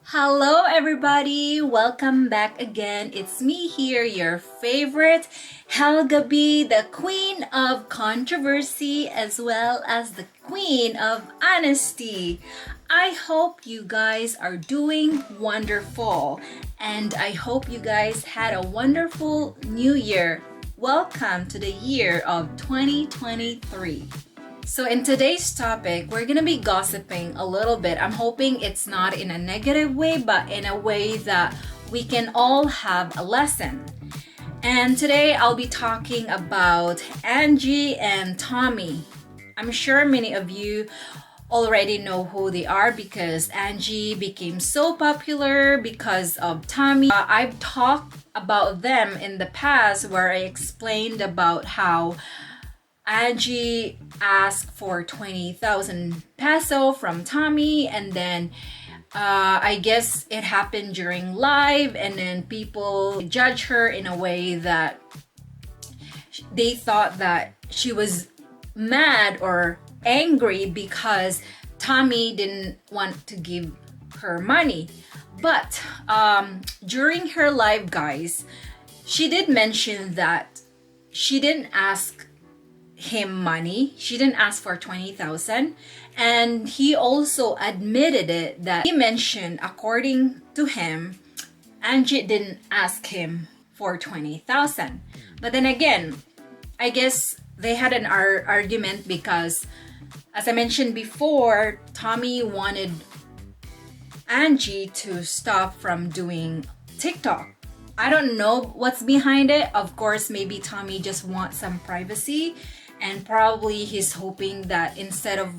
Hello everybody, welcome back again. It's me here, your favorite Helgabi, the queen of controversy as well as the queen of honesty. I hope you guys are doing wonderful and I hope you guys had a wonderful new year. Welcome to the year of 2023. So in today's topic, we're gonna be gossiping a little bit. I'm hoping it's not in a negative way, but in a way that we can all have a lesson. And today I'll be talking about Angie and Tommy. I'm sure many of you already know who they are because Angie became so popular because of Tommy. I've talked about them in the past where I explained about how Angie asked for 20,000 peso from Tommy, and then I guess it happened during live, and then people judge her in a way that they thought that she was mad or angry because Tommy didn't want to give her money. But during her live, guys, she did mention that she didn't ask him money. She didn't ask for 20,000, and he also admitted it that he mentioned, according to him, Angie didn't ask him for 20,000. But then again, I guess they had an argument because, as I mentioned before, Tommy wanted Angie to stop from doing TikTok. I don't know what's behind it. Of course, maybe Tommy just wants some privacy, and probably he's hoping that instead of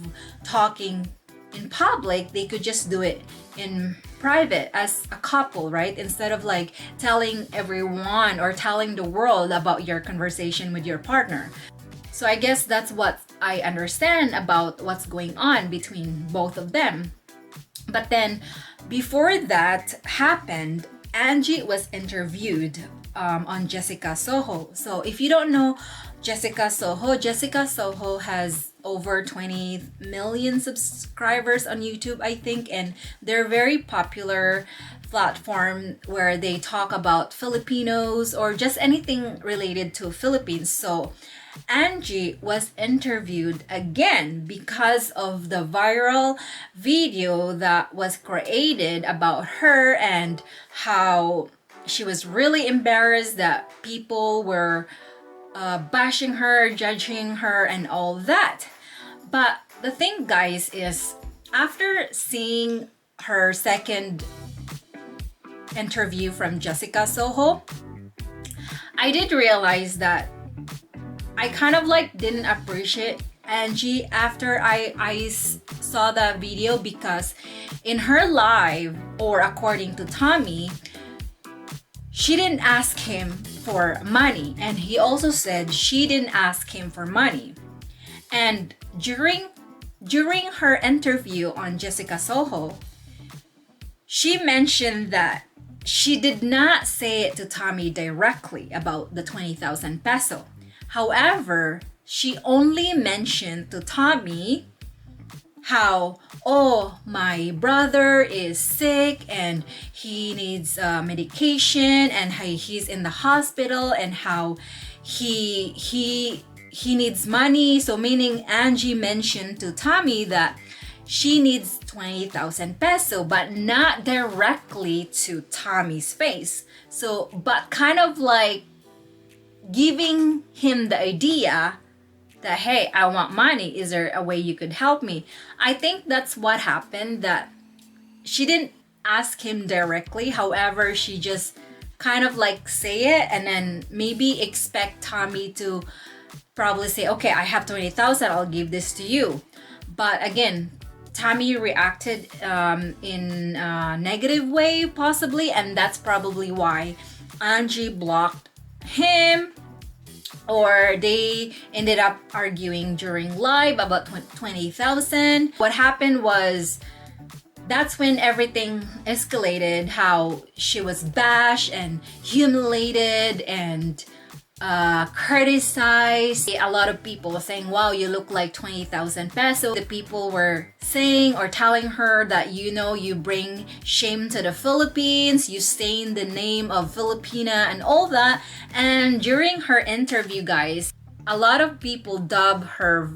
talking in public, they could just do it in private as a couple, right? Instead of like telling everyone or telling the world about your conversation with your partner. So I guess that's what I understand about what's going on between both of them. But then before that happened, Angie was interviewed on Jessica Soho. So if you don't know Jessica Soho has over 20 million subscribers on YouTube, I think, and they're very popular platform where they talk about Filipinos or just anything related to Philippines. So Angie was interviewed again because of the viral video that was created about her and how she was really embarrassed that people were bashing her, judging her, and all that. But the thing, guys, is after seeing her second interview from Jessica Soho, I did realize that I kind of like didn't appreciate Angie after I saw that video, because in her live, or according to Tommy, she didn't ask him for money, and he also said she didn't ask him for money. And during her interview on Jessica Soho, she mentioned that she did not say it to Tommy directly about the 20,000 peso. However, she only mentioned to Tommy how, oh, my brother is sick and he needs medication, and how he's in the hospital, and how he needs money. So meaning Angie mentioned to Tommy that she needs 20,000 peso, but not directly to Tommy's face. So, but kind of like giving him the idea that, hey, I want money. Is there a way you could help me? I think that's what happened, that she didn't ask him directly. However, she just kind of like say it and then maybe expect Tommy to probably say, okay, I have 20,000, I'll give this to you. But again, Tommy reacted in a negative way possibly, and that's probably why Angie blocked him, or they ended up arguing during live about 20,000. What happened was, that's when everything escalated, how she was bashed and humiliated, and criticized a lot of people, saying, wow, you look like 20,000 pesos. The people were saying or telling her that, you know, you bring shame to the Philippines, you stain the name of Filipina and all that. And during her interview, guys, a lot of people dub her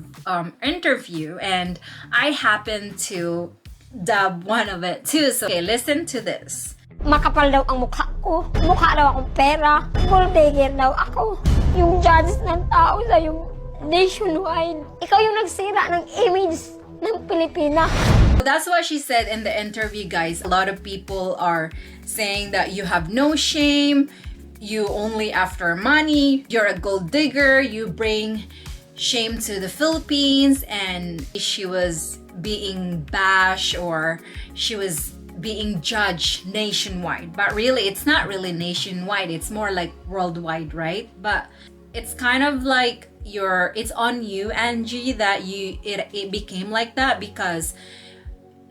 interview, and I happen to dub one of it too. So okay, listen to this. Makapal daw ang mukha ko. Mukha daw akong pera. Gold digger daw ako. Yung judges ng tao sa yung nationwide. Ikaw yung nagsira ng image ng Pilipinas. That's what she said in the interview, guys. A lot of people are saying that you have no shame, you only after money, you're a gold digger, you bring shame to the Philippines, and she was being bashed, or she was being judged nationwide. But really, it's not really nationwide, it's more like worldwide, right? But it's kind of like it's on you, Angie, that it became like that, because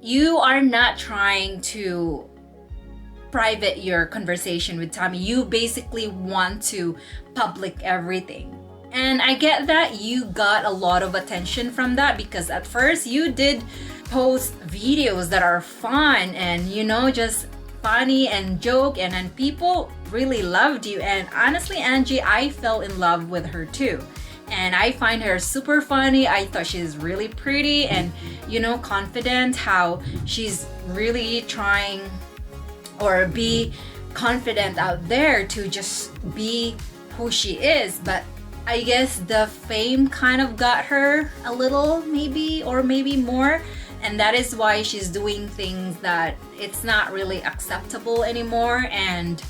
you are not trying to private your conversation with Tommy. You basically want to public everything. And I get that you got a lot of attention from that, because at first you did post videos that are fun and, you know, just funny and joke, and then people really loved you. And honestly, Angie, I fell in love with her too. And I find her super funny. I thought she's really pretty and, you know, confident, how she's really trying or be confident out there to just be who she is. But I guess the fame kind of got her a little, maybe, or maybe more, and that is why she's doing things that it's not really acceptable anymore. And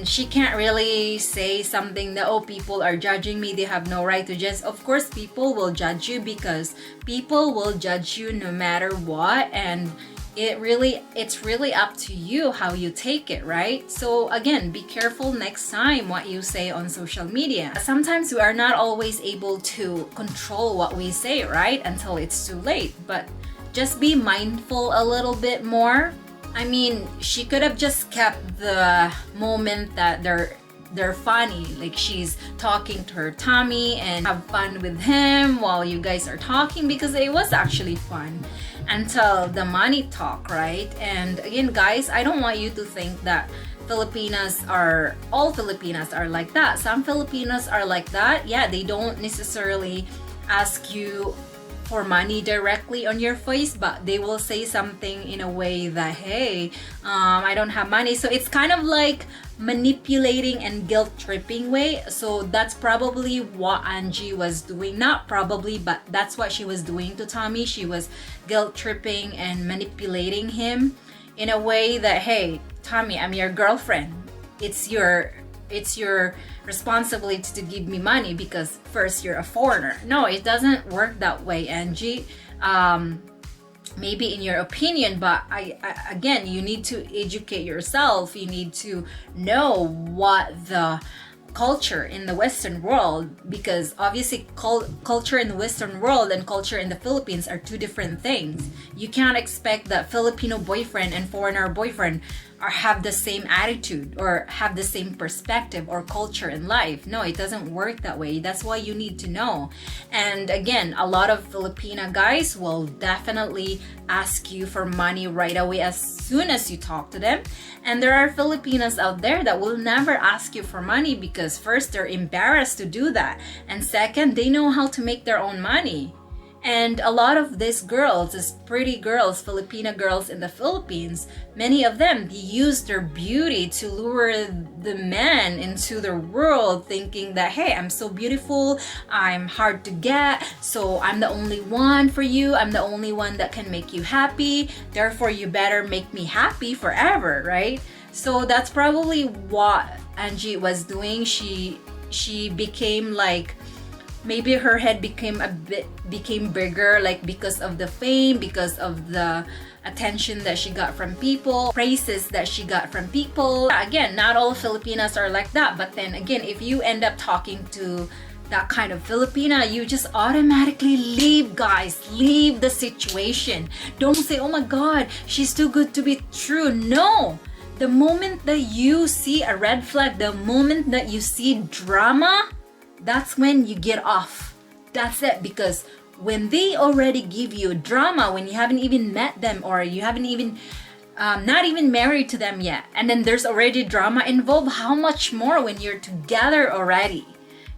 she can't really say something that, oh, people are judging me, they have no right to judge. Of course people will judge you, because people will judge you no matter what, and it's really up to you how you take it, right? So again, be careful next time what you say on social media. Sometimes we are not always able to control what we say, right? Until it's too late. But just be mindful a little bit more. I mean, she could have just kept the moment that they're funny, like she's talking to her Tommy and have fun with him while you guys are talking, because it was actually fun until the money talk, right? And again, guys, I don't want you to think that all Filipinas are like that. Some Filipinos are like that. Yeah, they don't necessarily ask you for money directly on your face, but they will say something in a way that, hey, I don't have money. So it's kind of like manipulating and guilt tripping way. So that's probably what Angie was doing. Not probably, but that's what she was doing to Tommy. She was guilt tripping and manipulating him in a way that, hey, Tommy, I'm your girlfriend. It's your responsibility to give me money, because first, you're a foreigner. No, it doesn't work that way, Angie. Maybe in your opinion, but again, you need to educate yourself. You need to know what the culture in the Western world, because obviously culture in the Western world and culture in the Philippines are two different things. You can't expect that Filipino boyfriend and foreigner boyfriend have the same attitude or have the same perspective or culture in life. No, it doesn't work that way. That's why you need to know. And again, a lot of Filipina guys will definitely ask you for money right away as soon as you talk to them. And there are Filipinas out there that will never ask you for money, because first, they're embarrassed to do that, and second, they know how to make their own money. And a lot of these girls, these pretty girls, Filipina girls in the Philippines, many of them, they use their beauty to lure the men into their world, thinking that, hey, I'm so beautiful, I'm hard to get, so I'm the only one for you, I'm the only one that can make you happy, therefore you better make me happy forever, right? So that's probably what Angie was doing. She became like, maybe her head became bigger, like because of the fame, because of the attention that she got from people, praises that she got from people. Again, not all Filipinas are like that, but then again, if you end up talking to that kind of Filipina, you just automatically leave, guys. Leave the situation. Don't say, oh my god, she's too good to be true. No, The moment that you see a red flag, the moment that you see drama, that's when you get off. That's it. Because when they already give you drama, when you haven't even met them, or you haven't even not even married to them yet, and then there's already drama involved, how much more when you're together already?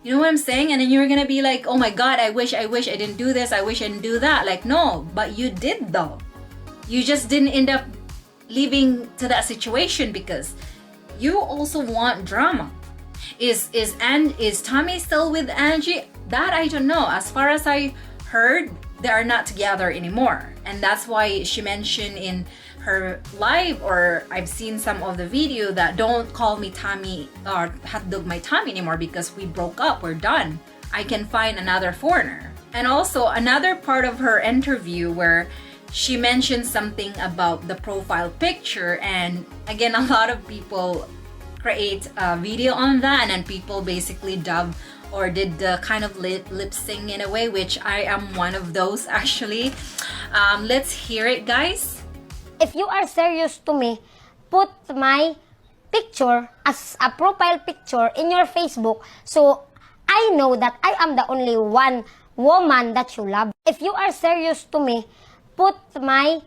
You know what I'm saying? And then you're gonna be like, oh my god, I wish I didn't do this, I wish I didn't do that. Like, no, but you did though. You just didn't end up leaving to that situation because you also want drama. Is Tommy still with Angie? That I don't know. As far as I heard, they are not together anymore, and that's why she mentioned in her live, or I've seen some of the video, that don't call me Tommy or hotdog my Tommy anymore because we broke up, we're done. I can find another foreigner. And also another part of her interview where she mentioned something about the profile picture, and again, a lot of people create a video on that, and then people basically dub or did the kind of lip sync in a way, which I am one of those actually. Let's hear it, guys. If you are serious to me, put my picture as a profile picture in your Facebook so I know that I am the only one woman that you love. If you are serious to me, put my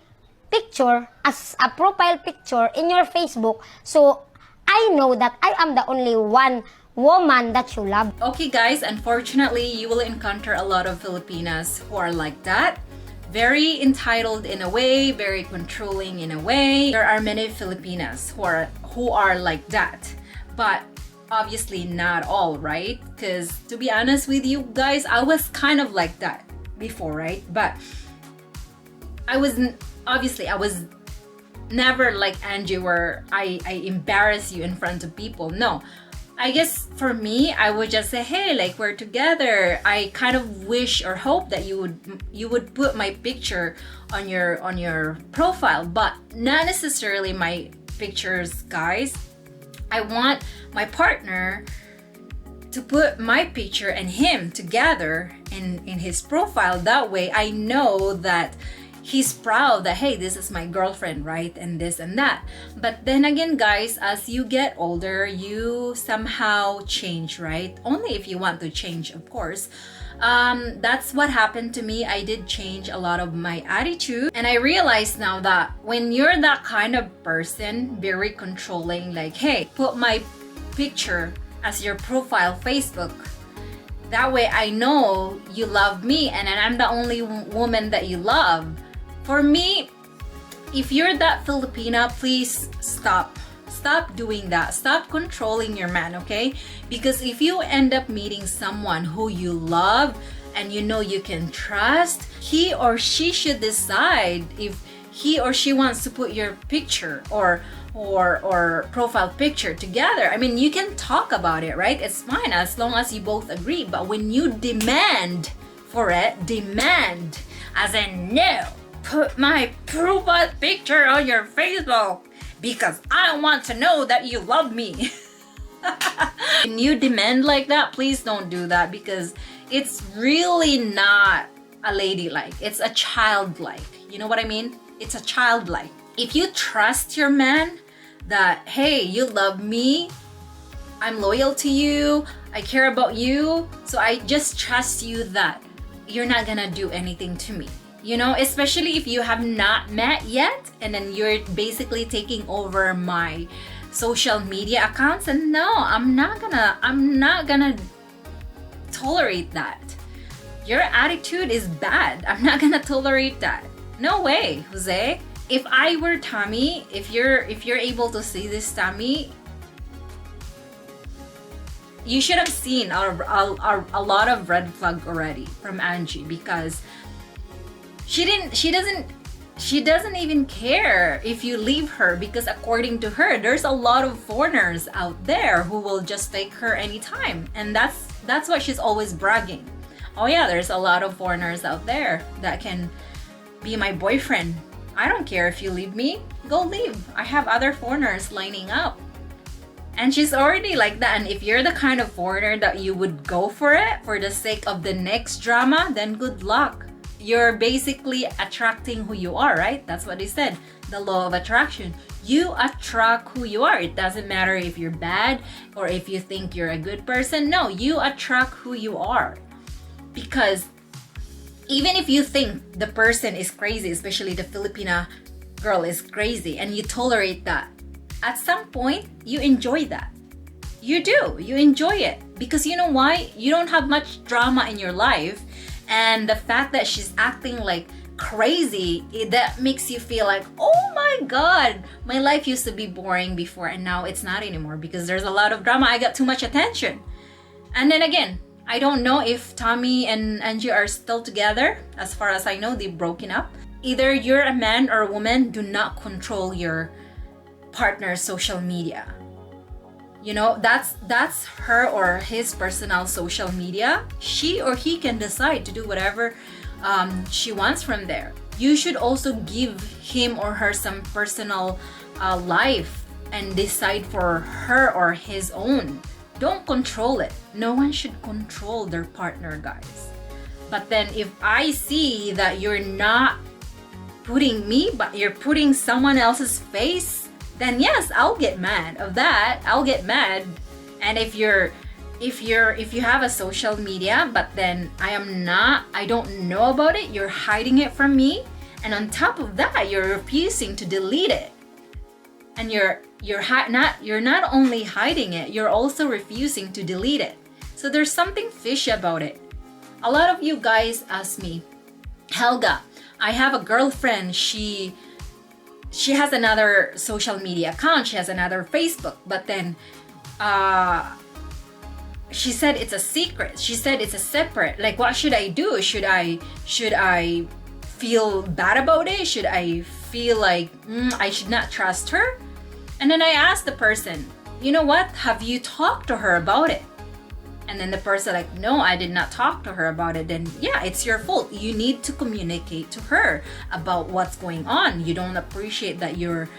picture as a profile picture in your Facebook so I know that I am the only one woman that you love. Okay guys, unfortunately you will encounter a lot of Filipinas who are like that. Very entitled in a way, very controlling in a way. There are many Filipinas who are like that. But obviously not all, right? Because to be honest with you guys, I was kind of like that before, right? But I was never like Angie where I embarrass you in front of people. No. I guess for me, I would just say, hey, like we're together. I kind of wish or hope that you would put my picture on your profile, but not necessarily my pictures, guys. I want my partner to put my picture and him together in his profile. That way I know that he's proud that, hey, this is my girlfriend, right? And this and that. But then again, guys, as you get older, you somehow change, right? Only if you want to change, of course. That's what happened to me. I did change a lot of my attitude. And I realized now that when you're that kind of person, very controlling, like, hey, put my picture as your profile Facebook. That way I know you love me and I'm the only woman that you love. For me, if you're that Filipina, please stop. Stop doing that. Stop controlling your man, okay? Because if you end up meeting someone who you love and you know you can trust, he or she should decide if he or she wants to put your picture or profile picture together. I mean, you can talk about it, right? It's fine as long as you both agree. But when you demand for it, demand as in, no, put my profile picture on your Facebook because I want to know that you love me. When you demand like that, please don't do that because it's really not a ladylike. It's a childlike. You know what I mean? It's a childlike. If you trust your man that, hey, you love me, I'm loyal to you, I care about you, so I just trust you that you're not gonna do anything to me. You know, especially if you have not met yet and then you're basically taking over my social media accounts, and no, I'm not gonna tolerate that. Your attitude is bad. I'm not gonna tolerate that. No way, Jose. If I were Tommy, if you're able to see this, Tommy, you should have seen a lot of red flag already from Angie because she doesn't even care if you leave her because according to her, there's a lot of foreigners out there who will just take her anytime, and that's why she's always bragging. Oh yeah, there's a lot of foreigners out there that can be my boyfriend. I don't care if you leave me. Go leave. I have other foreigners lining up. And she's already like that. And if you're the kind of foreigner that you would go for it for the sake of the next drama, then good luck. You're basically attracting who you are, right? That's what they said. the law of attraction. You attract who you are. It doesn't matter if you're bad or if you think you're a good person. No, you attract who you are. Because even if you think the person is crazy, especially the Filipina girl is crazy, and you tolerate that, at some point, you enjoy that. You do. You enjoy it. Because you know why? You don't have much drama in your life. And the fact that she's acting like crazy, that makes you feel like, oh my God, my life used to be boring before and now it's not anymore because there's a lot of drama. I got too much attention. And then again, I don't know if Tommy and Angie are still together. As far as I know, they've broken up. Either you're a man or a woman, do not control your partner's social media. You know, that's her or his personal social media. She or he can decide to do whatever she wants from there. You should also give him or her some personal life and decide for her or his own. Don't control it. No one should control their partner, guys. But then if I see that you're not putting me, but you're putting someone else's face, then yes, I'll get mad of that. I'll get mad. And if you have a social media, but then I don't know about it, you're hiding it from me, and on top of that, you're refusing to delete it. And you're not only hiding it, you're also refusing to delete it. So there's something fishy about it. A lot of you guys ask me, Helga, I have a girlfriend, she has another social media account, she has another Facebook, but then she said it's a secret. She said it's a separate. Like, what should I do? Should I feel bad about it? Should I feel like I should not trust her? And then I asked the person, you know what? Have you talked to her about it? And then the person like, no, I did not talk to her about it. Then yeah, it's your fault. You need to communicate to her about what's going on. You don't appreciate that your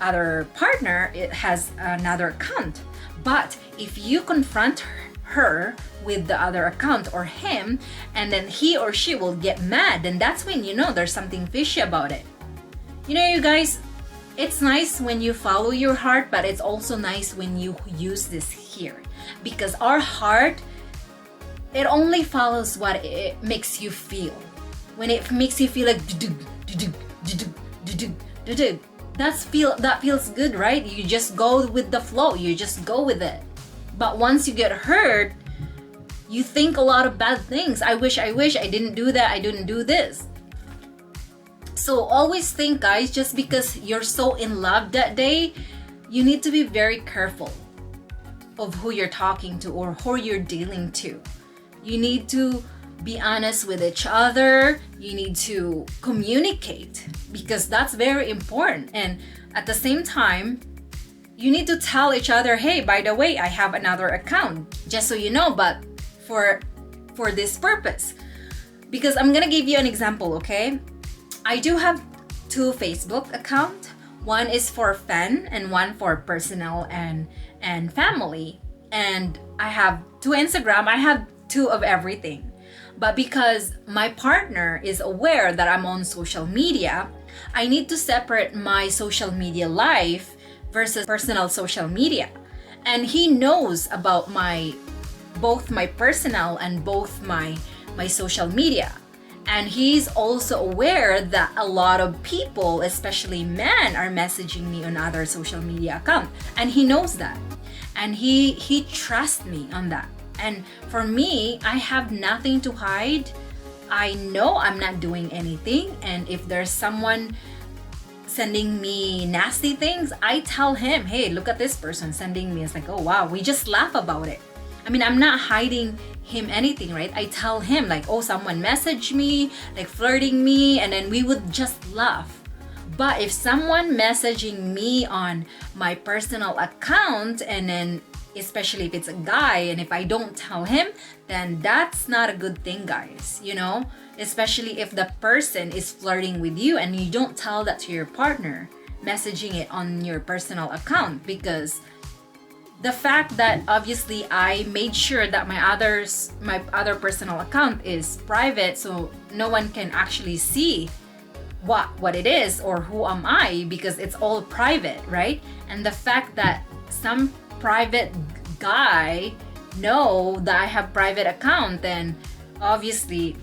other partner has another account. But if you confront her with the other account or him, and then he or she will get mad, then that's when you know there's something fishy about it. You know, you guys, it's nice when you follow your heart, but it's also nice when you use this here. Because our heart, it only follows what it makes you feel. When it makes you feel like that feels good, right? You just go with the flow. You just go with it. But once you get hurt, you think a lot of bad things. I wish I didn't do that. I didn't do this. So always think, guys, just because you're so in love that day, you need to be very careful of who you're talking to or who you're dealing to. You need to be honest with each other. You need to communicate because that's very important. And at the same time, you need to tell each other, hey, by the way, I have another account, just so you know, but for this purpose. Because I'm gonna give you an example, okay? I do have 2 Facebook accounts. One is for fun and one for personal and family. And I have 2 Instagram. I have 2 of everything. But because my partner is aware that I'm on social media, I need to separate my social media life versus personal social media. And he knows about both my personal and both my social media. And he's also aware that a lot of people, especially men, are messaging me on other social media accounts. And he knows that. And he trusts me on that. And for me, I have nothing to hide. I know I'm not doing anything. And if there's someone sending me nasty things, I tell him, hey, look at this person sending me. It's like, oh, wow, we just laugh about it. I mean, I'm not hiding him anything, right? I tell him like, oh, someone messaged me, like flirting me, and then we would just laugh. But if someone messaging me on my personal account, and then especially if it's a guy, and if I don't tell him, then that's not a good thing, guys, you know? Especially if the person is flirting with you and you don't tell that to your partner, messaging it on your personal account, because the fact that obviously I made sure that my other personal account is private, so no one can actually see what it is or who am I, because it's all private, right? And the fact that some private guy know that I have private account, then obviously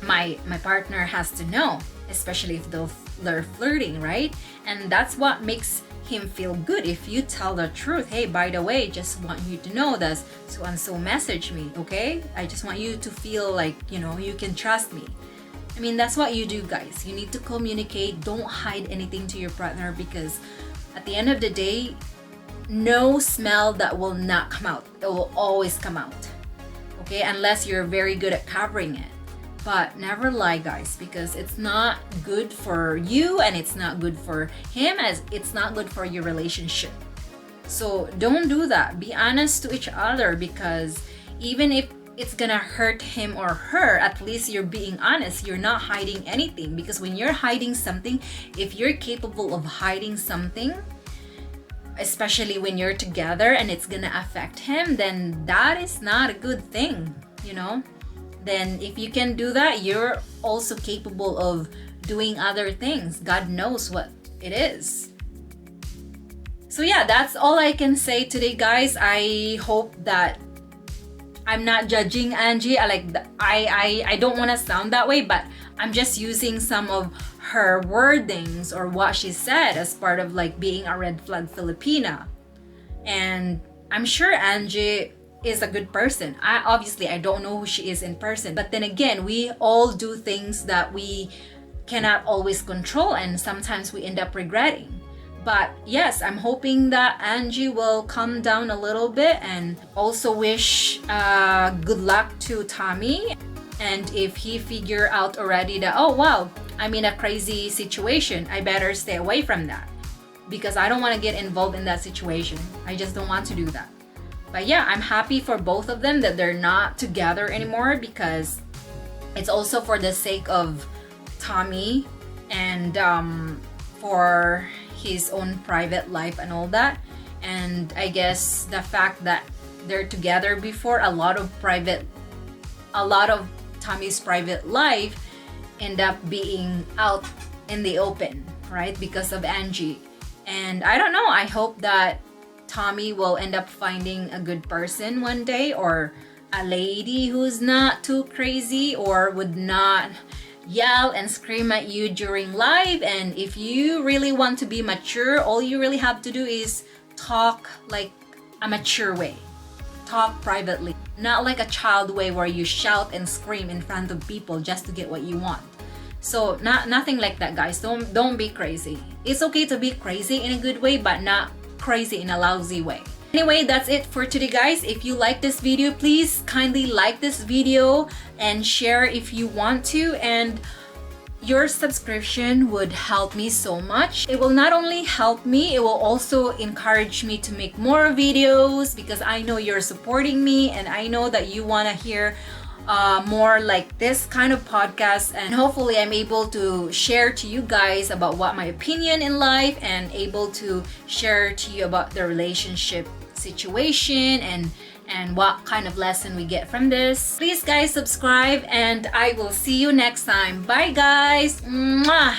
my partner has to know, especially if they're flirting, right? And that's what makes him feel good. If you tell the truth, hey, by the way, just want you to know that so and so message me, okay? I just want you to feel like, you know, you can trust me. I mean, that's what you do, guys. You need to communicate. Don't hide anything to your partner, because at the end of the day, no smell that will not come out. It will always come out, okay? Unless you're very good at covering it. But never lie, guys, because it's not good for you and it's not good for him, as it's not good for your relationship. So don't do that. Be honest to each other, because even if it's gonna hurt him or her, at least you're being honest. You're not hiding anything, because when you're hiding something, if you're capable of hiding something, especially when you're together and it's gonna affect him, then that is not a good thing, you know? Then if you can do that, you're also capable of doing other things. God knows what it is. So yeah, that's all I can say today, guys. I hope that I'm not judging Angie. I don't want to sound that way, but I'm just using some of her wordings or what she said as part of like being a red flag Filipina. And I'm sure Angie is a good person. I don't know who she is in person, but then again, we all do things that we cannot always control, and sometimes we end up regretting. But yes, I'm hoping that Angie will calm down a little bit, and also wish good luck to Tommy. And if he figure out already that, oh wow, I'm in a crazy situation, I better stay away from that, because I don't want to get involved in that situation. I just don't want to do that. But yeah, I'm happy for both of them that they're not together anymore, because it's also for the sake of Tommy and for his own private life and all that. And I guess the fact that they're together before, a lot of Tommy's private life end up being out in the open, right? Because of Angie. And I don't know, I hope that Tommy will end up finding a good person one day, or a lady who's not too crazy or would not yell and scream at you during live. And if you really want to be mature, all you really have to do is talk like a mature way. Talk privately, not like a child way where you shout and scream in front of people just to get what you want. So nothing like that, guys. Don't be crazy. It's okay to be crazy in a good way, but not crazy in a lousy way. Anyway, that's it for today, guys. If you like this video, please kindly like this video and share if you want to, and your subscription would help me so much. It will not only help me, it will also encourage me to make more videos, because I know you're supporting me and I know that you want to hear more like this kind of podcast. And hopefully I'm able to share to you guys about what my opinion in life, and able to share to you about the relationship situation and what kind of lesson we get from this. Please, guys, subscribe, and I will see you next time. Bye, guys. Mwah!